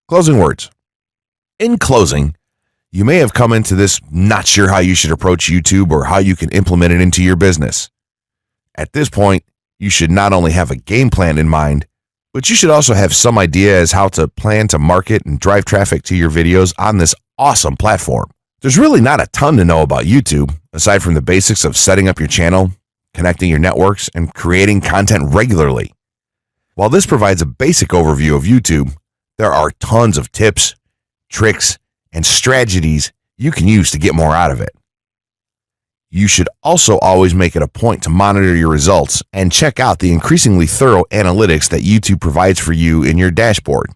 Closing words. In closing, you may have come into this not sure how you should approach YouTube or how you can implement it into your business. At this point, you should not only have a game plan in mind, but you should also have some idea as how to plan to market and drive traffic to your videos on this awesome platform. There's really not a ton to know about YouTube, aside from the basics of setting up your channel, connecting your networks, and creating content regularly. While this provides a basic overview of YouTube, there are tons of tips, tricks, and strategies you can use to get more out of it. You should also always make it a point to monitor your results and check out the increasingly thorough analytics that YouTube provides for you in your dashboard.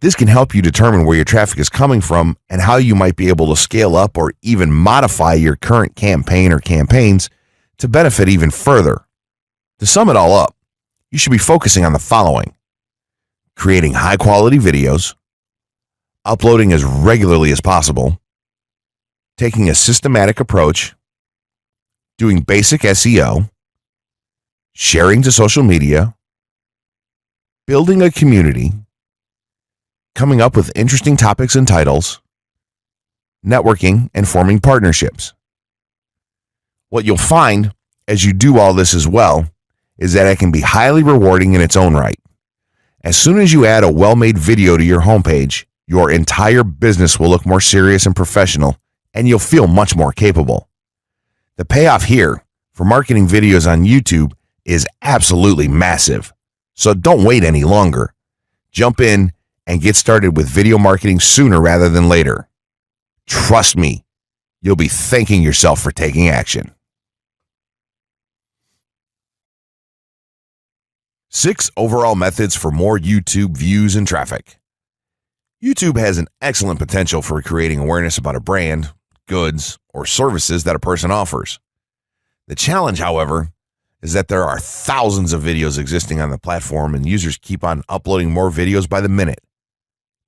This can help you determine where your traffic is coming from and how you might be able to scale up or even modify your current campaign or campaigns to benefit even further. To sum it all up, you should be focusing on the following: creating high-quality videos, uploading as regularly as possible, taking a systematic approach, doing basic SEO, sharing to social media, building a community, coming up with interesting topics and titles, networking, and forming partnerships. What you'll find as you do all this as well is that it can be highly rewarding in its own right. As soon as you add a well-made video to your homepage, your entire business will look more serious and professional, and you'll feel much more capable. The payoff here for marketing videos on YouTube is absolutely massive, so don't wait any longer. Jump in and get started with video marketing sooner rather than later. Trust me, you'll be thanking yourself for taking action. 6 overall methods for more YouTube views and traffic. YouTube has an excellent potential for creating awareness about a brand, goods, or services that a person offers. The challenge, however, is that there are thousands of videos existing on the platform and users keep on uploading more videos by the minute.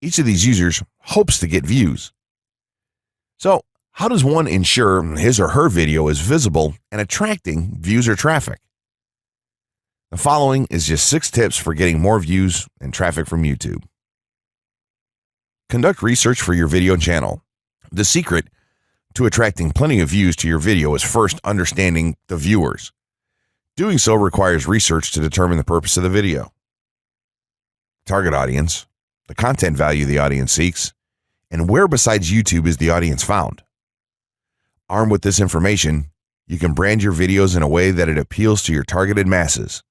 Each of these users hopes to get views. So, how does one ensure his or her video is visible and attracting views or traffic? The following is just 6 tips for getting more views and traffic from YouTube. Conduct research for your video channel. The secret to attracting plenty of views to your video is first understanding the viewers. Doing so requires research to determine the purpose of the video, target audience, the content value the audience seeks, and where besides YouTube is the audience found. Armed with this information, you can brand your videos in a way that it appeals to your targeted masses.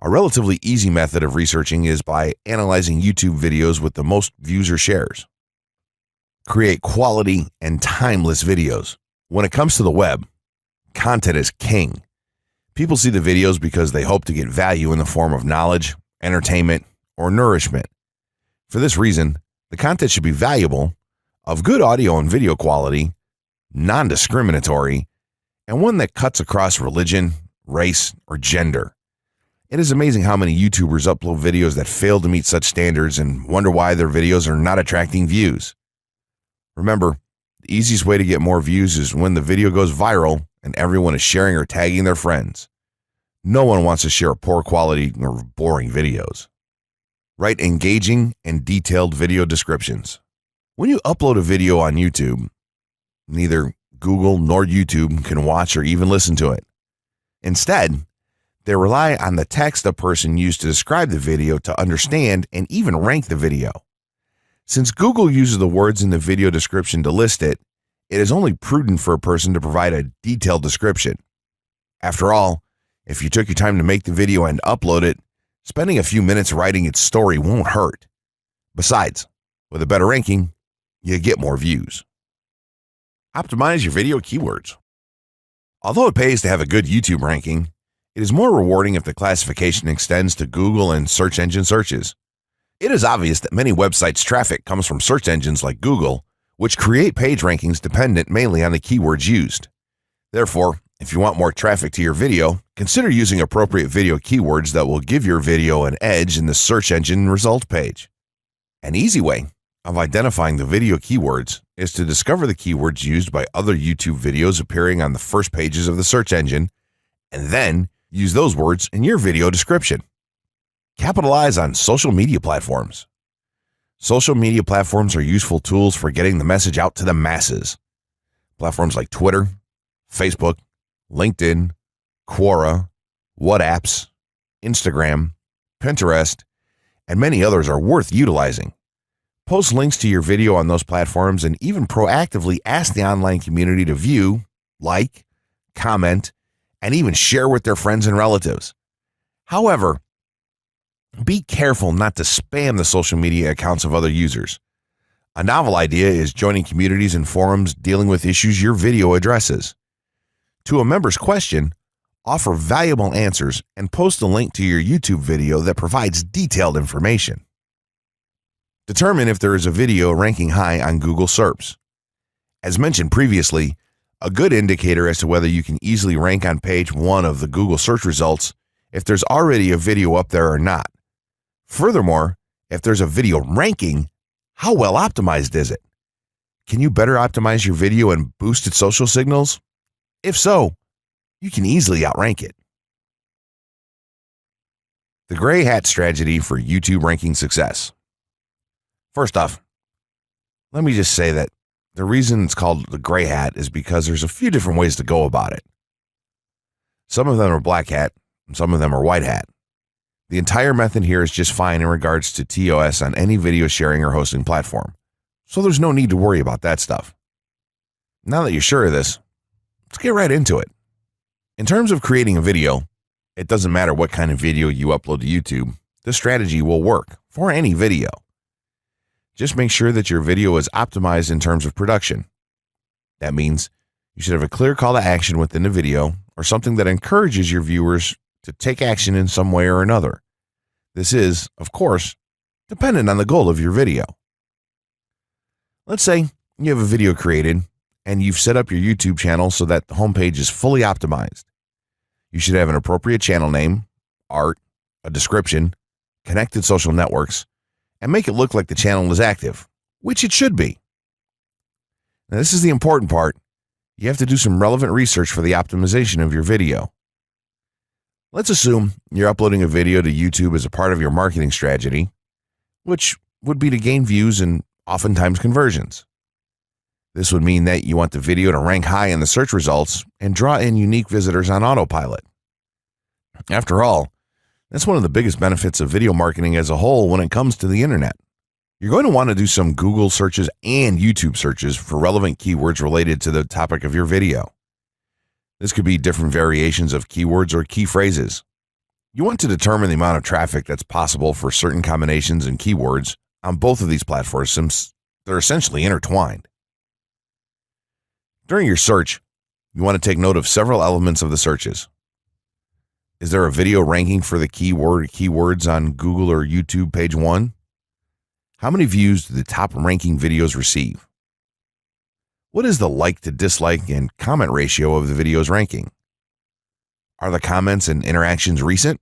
A relatively easy method of researching is by analyzing YouTube videos with the most views or shares. Create quality and timeless videos. When it comes to the web, content is king. People see the videos because they hope to get value in the form of knowledge, entertainment, or nourishment. For this reason, the content should be valuable, of good audio and video quality, non-discriminatory, and one that cuts across religion, race, or gender. It is amazing how many YouTubers upload videos that fail to meet such standards and wonder why their videos are not attracting views. Remember, the easiest way to get more views is when the video goes viral and everyone is sharing or tagging their friends. No one wants to share poor quality or boring videos. Write engaging and detailed video descriptions. When you upload a video on YouTube, neither Google nor YouTube can watch or even listen to it. Instead, they rely on the text a person used to describe the video to understand and even rank the video. Since Google uses the words in the video description to list it, it is only prudent for a person to provide a detailed description. After all, if you took your time to make the video and upload it, spending a few minutes writing its story won't hurt. Besides, with a better ranking, you get more views. Optimize your video keywords. Although it pays to have a good YouTube ranking, it is more rewarding if the classification extends to Google and search engine searches. It is obvious that many websites' traffic comes from search engines like Google, which create page rankings dependent mainly on the keywords used. Therefore, if you want more traffic to your video, consider using appropriate video keywords that will give your video an edge in the search engine result page. An easy way of identifying the video keywords is to discover the keywords used by other YouTube videos appearing on the first pages of the search engine, and then use those words in your video description. Capitalize on social media platforms. Social media platforms are useful tools for getting the message out to the masses. Platforms like Twitter, Facebook, LinkedIn, Quora, WhatsApp, Instagram, Pinterest, and many others are worth utilizing. Post links to your video on those platforms and even proactively ask the online community to view, like, comment, and even share with their friends and relatives. However, be careful not to spam the social media accounts of other users. A novel idea is joining communities and forums dealing with issues your video addresses. To a member's question, offer valuable answers and post a link to your YouTube video that provides detailed information. Determine if there is a video ranking high on Google SERPs. As mentioned previously, a good indicator as to whether you can easily rank on page 1 of the Google search results if there's already a video up there or not. Furthermore, if there's a video ranking, how well optimized is it? Can you better optimize your video and boost its social signals? If so, you can easily outrank it. The gray hat strategy for YouTube ranking success. First off, let me just say that the reason it's called the gray hat is because there's a few different ways to go about it. Some of them are black hat, and some of them are white hat. The entire method here is just fine in regards to TOS on any video sharing or hosting platform, so there's no need to worry about that stuff. Now that you're sure of this, let's get right into it. In terms of creating a video, it doesn't matter what kind of video you upload to YouTube, this strategy will work for any video. Just make sure that your video is optimized in terms of production. That means you should have a clear call to action within the video or something that encourages your viewers to take action in some way or another. This is, of course, dependent on the goal of your video. Let's say you have a video created and you've set up your YouTube channel so that the homepage is fully optimized. You should have an appropriate channel name, art, a description, connected social networks, and make it look like the channel is active, which it should be. Now, this is the important part. You have to do some relevant research for the optimization of your video. Let's assume you're uploading a video to YouTube as a part of your marketing strategy, which would be to gain views and oftentimes conversions. This would mean that you want the video to rank high in the search results and draw in unique visitors on autopilot. After all, that's one of the biggest benefits of video marketing as a whole when it comes to the internet. You're going to want to do some Google searches and YouTube searches for relevant keywords related to the topic of your video. This could be different variations of keywords or key phrases. You want to determine the amount of traffic that's possible for certain combinations and keywords on both of these platforms since they're essentially intertwined. During your search, you want to take note of several elements of the searches. Is there a video ranking for the keywords on Google or YouTube page 1? How many views do the top ranking videos receive? What is the like to dislike and comment ratio of the video's ranking? Are the comments and interactions recent?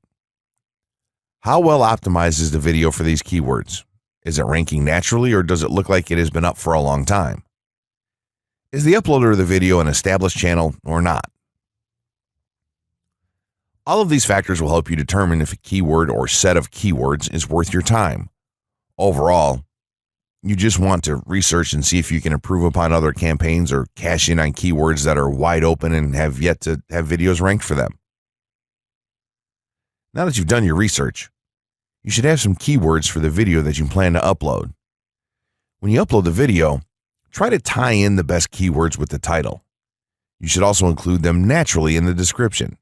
How well optimized is the video for these keywords? Is it ranking naturally or does it look like it has been up for a long time? Is the uploader of the video an established channel or not? All of these factors will help you determine if a keyword or set of keywords is worth your time. Overall, you just want to research and see if you can improve upon other campaigns or cash in on keywords that are wide open and have yet to have videos ranked for them. Now that you've done your research, you should have some keywords for the video that you plan to upload. When you upload the video, try to tie in the best keywords with the title. You should also include them naturally in the description.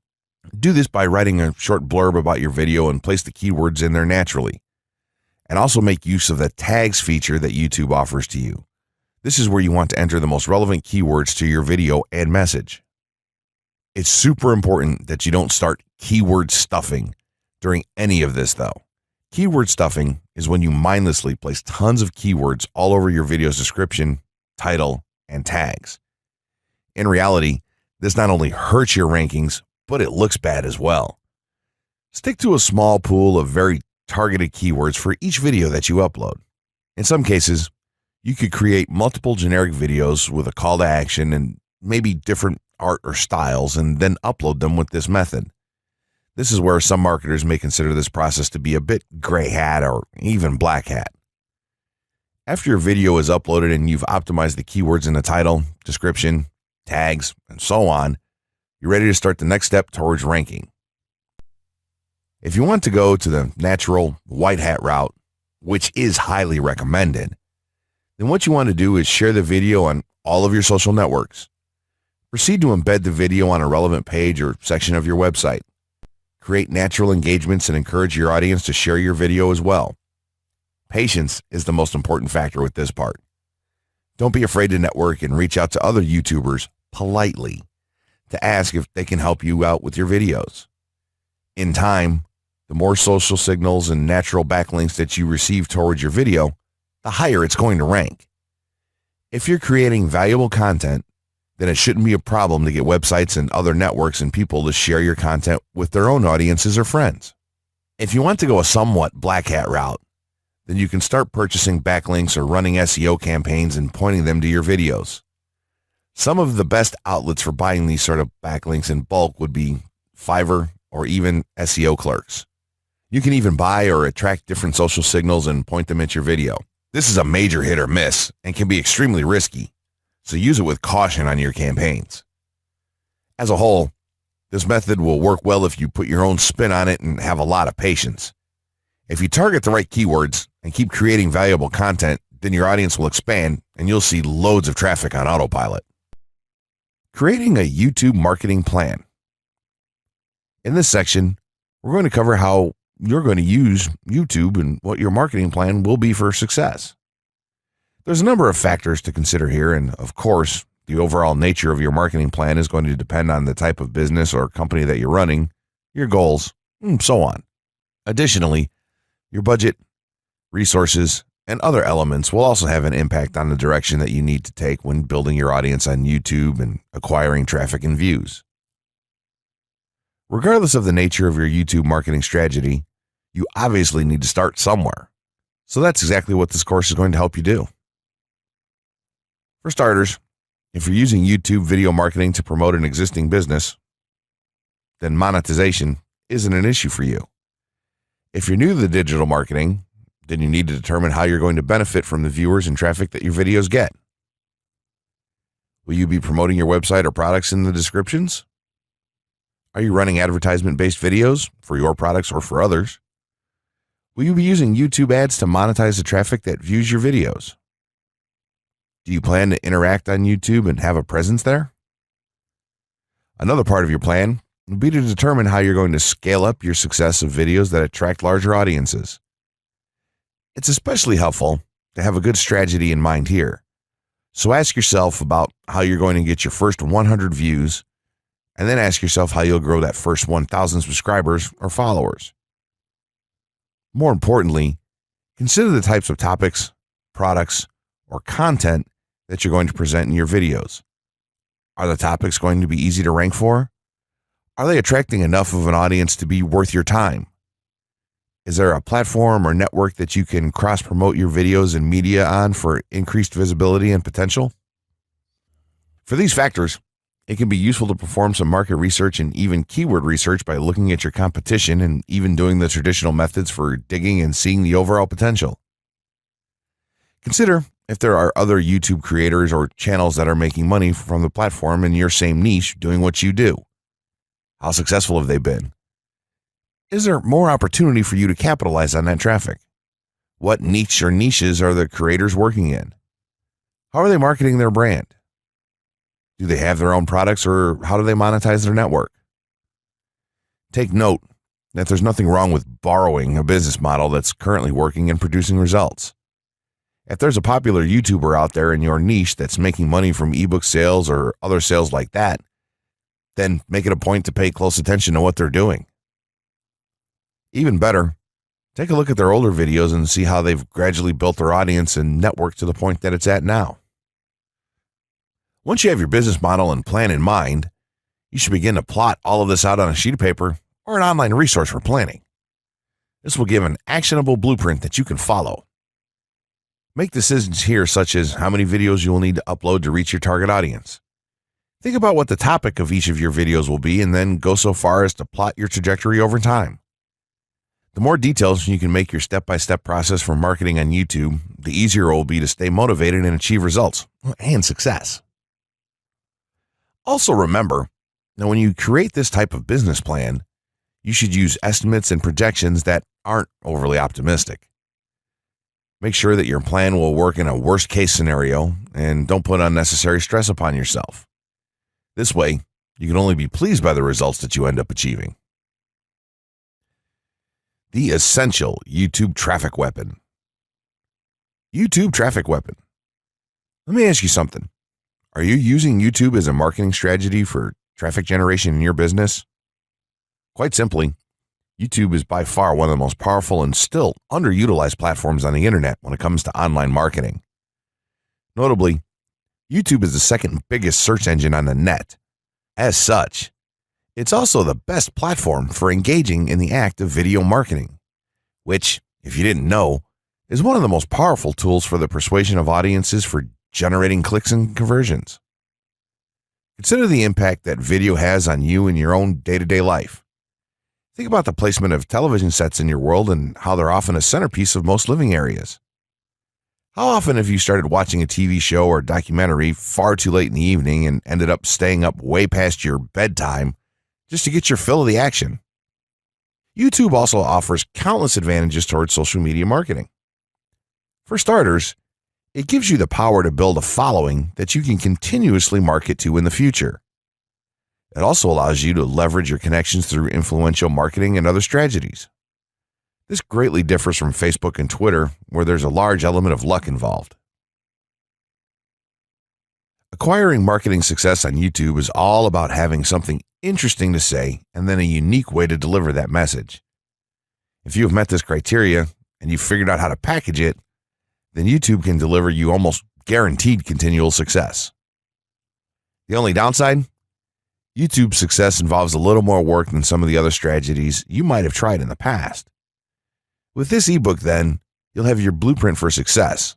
Do this by writing a short blurb about your video and place the keywords in there naturally. And also make use of the tags feature that YouTube offers to you. This is where you want to enter the most relevant keywords to your video and message. It's super important that you don't start keyword stuffing during any of this though. Keyword stuffing is when you mindlessly place tons of keywords all over your video's description, title, and tags. In reality, this not only hurts your rankings, but it looks bad as well. Stick to a small pool of very targeted keywords for each video that you upload. In some cases, you could create multiple generic videos with a call to action and maybe different art or styles and then upload them with this method. This is where some marketers may consider this process to be a bit gray hat or even black hat. After your video is uploaded and you've optimized the keywords in the title, description, tags, and so on, you're ready to start the next step towards ranking. If you want to go to the natural white hat route, which is highly recommended, then what you want to do is share the video on all of your social networks. Proceed to embed the video on a relevant page or section of your website. Create natural engagements and encourage your audience to share your video as well. Patience is the most important factor with this part. Don't be afraid to network and reach out to other YouTubers politely to ask if they can help you out with your videos. In time, the more social signals and natural backlinks that you receive towards your video, the higher it's going to rank. If you're creating valuable content, then it shouldn't be a problem to get websites and other networks and people to share your content with their own audiences or friends. If you want to go a somewhat black hat route, then you can start purchasing backlinks or running SEO campaigns and pointing them to your videos. Some of the best outlets for buying these sort of backlinks in bulk would be Fiverr or even SEO clerks. You can even buy or attract different social signals and point them at your video. This is a major hit or miss and can be extremely risky, so use it with caution on your campaigns. As a whole, this method will work well if you put your own spin on it and have a lot of patience. If you target the right keywords and keep creating valuable content, then your audience will expand and you'll see loads of traffic on autopilot. Creating a YouTube marketing plan. In this section, we're going to cover how you're going to use YouTube and what your marketing plan will be for success. There's a number of factors to consider here, and of course, the overall nature of your marketing plan is going to depend on the type of business or company that you're running, your goals, and so on. Additionally, your budget, resources, and other elements will also have an impact on the direction that you need to take when building your audience on YouTube and acquiring traffic and views. Regardless of the nature of your YouTube marketing strategy, you obviously need to start somewhere. So that's exactly what this course is going to help you do. For starters, if you're using YouTube video marketing to promote an existing business, then monetization isn't an issue for you. If you're new to the digital marketing, then you need to determine how you're going to benefit from the viewers and traffic that your videos get. Will you be promoting your website or products in the descriptions? Are you running advertisement-based videos for your products or for others? Will you be using YouTube ads to monetize the traffic that views your videos? Do you plan to interact on YouTube and have a presence there? Another part of your plan will be to determine how you're going to scale up your success of videos that attract larger audiences. It's especially helpful to have a good strategy in mind here. So ask yourself about how you're going to get your first 100 views, and then ask yourself how you'll grow that first 1,000 subscribers or followers. More importantly, consider the types of topics, products, or content that you're going to present in your videos. Are the topics going to be easy to rank for? Are they attracting enough of an audience to be worth your time? Is there a platform or network that you can cross-promote your videos and media on for increased visibility and potential? For these factors, it can be useful to perform some market research and even keyword research by looking at your competition and even doing the traditional methods for digging and seeing the overall potential. Consider if there are other YouTube creators or channels that are making money from the platform in your same niche doing what you do. How successful have they been? Is there more opportunity for you to capitalize on that traffic? What niche or niches are the creators working in? How are they marketing their brand? Do they have their own products, or how do they monetize their network? Take note that there's nothing wrong with borrowing a business model that's currently working and producing results. If there's a popular YouTuber out there in your niche that's making money from ebook sales or other sales like that, then make it a point to pay close attention to what they're doing. Even better, take a look at their older videos and see how they've gradually built their audience and network to the point that it's at now. Once you have your business model and plan in mind, you should begin to plot all of this out on a sheet of paper or an online resource for planning. This will give an actionable blueprint that you can follow. Make decisions here, such as how many videos you will need to upload to reach your target audience. Think about what the topic of each of your videos will be, and then go so far as to plot your trajectory over time. The more details you can make your step-by-step process for marketing on YouTube, the easier it will be to stay motivated and achieve results and success. Also remember that when you create this type of business plan, you should use estimates and projections that aren't overly optimistic. Make sure that your plan will work in a worst-case scenario and don't put unnecessary stress upon yourself. This way, you can only be pleased by the results that you end up achieving. The essential YouTube traffic weapon. YouTube traffic weapon. Let me ask you something. Are you using YouTube as a marketing strategy for traffic generation in your business? Quite simply, YouTube is by far one of the most powerful and still underutilized platforms on the internet when it comes to online marketing. Notably, YouTube is the second biggest search engine on the net. As such, it's also the best platform for engaging in the act of video marketing, which, if you didn't know, is one of the most powerful tools for the persuasion of audiences for generating clicks and conversions. Consider the impact that video has on you in your own day-to-day life. Think about the placement of television sets in your world and how they're often a centerpiece of most living areas. How often have you started watching a TV show or documentary far too late in the evening and ended up staying up way past your bedtime just to get your fill of the action? YouTube also offers countless advantages towards social media marketing. For starters, it gives you the power to build a following that you can continuously market to in the future. It also allows you to leverage your connections through influential marketing and other strategies. This greatly differs from Facebook and Twitter, where there's a large element of luck involved. Acquiring marketing success on YouTube is all about having something interesting to say and then a unique way to deliver that message. If you have met this criteria and you've figured out how to package it, then YouTube can deliver you almost guaranteed continual success. The only downside? YouTube's success involves a little more work than some of the other strategies you might have tried in the past. With this ebook, then, you'll have your blueprint for success.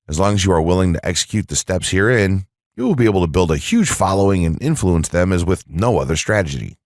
As long as you are willing to execute the steps herein, you will be able to build a huge following and influence them as with no other strategy.